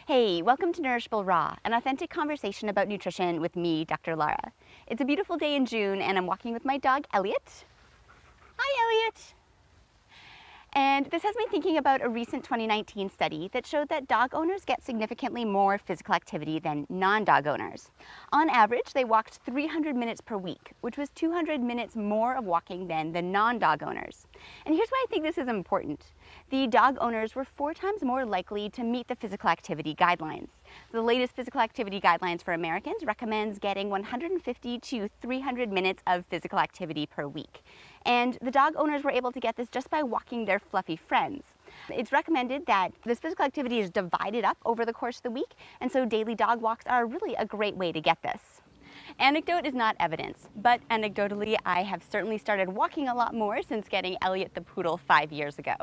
Hey, welcome to Nourishable Raw, an authentic conversation about nutrition with me, Dr. Lara. It's a beautiful day in June and I'm walking with my dog, Elliot. Hi, Elliot. And this has me thinking about a recent 2019 study that showed that dog owners get significantly more physical activity than non-dog owners. On average, they walked 300 minutes per week, which was 200 minutes more of walking than the non-dog owners. And here's why I think this is important. The dog owners were 4 times more likely to meet the physical activity guidelines. The latest physical activity guidelines for Americans recommends getting 150 to 300 minutes of physical activity per week. And the dog owners were able to get this just by walking their fluffy friends. It's recommended that this physical activity is divided up over the course of the week, and so daily dog walks are really a great way to get this. Anecdote is not evidence, but anecdotally, I have certainly started walking a lot more since getting Elliot the poodle 5 years ago.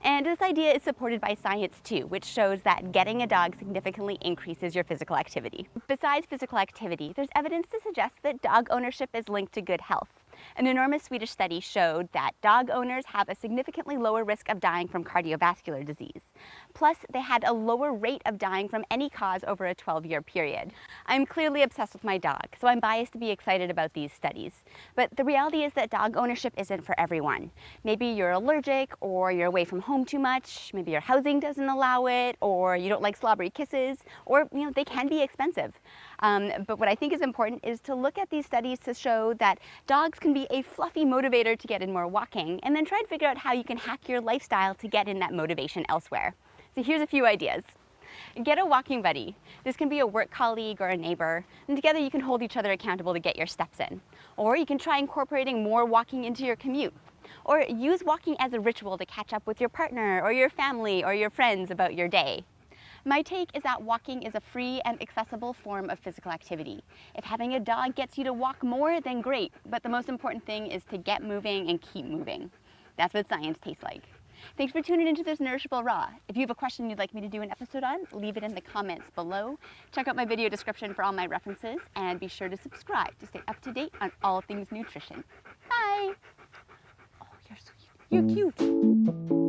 And this idea is supported by science too, which shows that getting a dog significantly increases your physical activity. Besides physical activity, there's evidence to suggest that dog ownership is linked to good health. An enormous Swedish study showed that dog owners have a significantly lower risk of dying from cardiovascular disease. Plus, they had a lower rate of dying from any cause over a 12-year period. I'm clearly obsessed with my dog, so I'm biased to be excited about these studies. But the reality is that dog ownership isn't for everyone. Maybe you're allergic, or you're away from home too much, maybe your housing doesn't allow it, or you don't like slobbery kisses, or they can be expensive. But what I think is important is to look at these studies to show that dogs can be a fluffy motivator to get in more walking, and then try to figure out how you can hack your lifestyle to get in that motivation elsewhere. So here's a few ideas. Get a walking buddy. This can be a work colleague or a neighbor, and together you can hold each other accountable to get your steps in. Or you can try incorporating more walking into your commute. Or use walking as a ritual to catch up with your partner or your family or your friends about your day. My take is that walking is a free and accessible form of physical activity. If having a dog gets you to walk more, then great, but the most important thing is to get moving and keep moving. That's what science tastes like. Thanks for tuning into this Nourishable Raw. If you have a question you'd like me to do an episode on, leave it in the comments below. Check out my video description for all my references, and be sure to subscribe to stay up to date on all things nutrition. Bye! Oh, you're so cute. You're cute.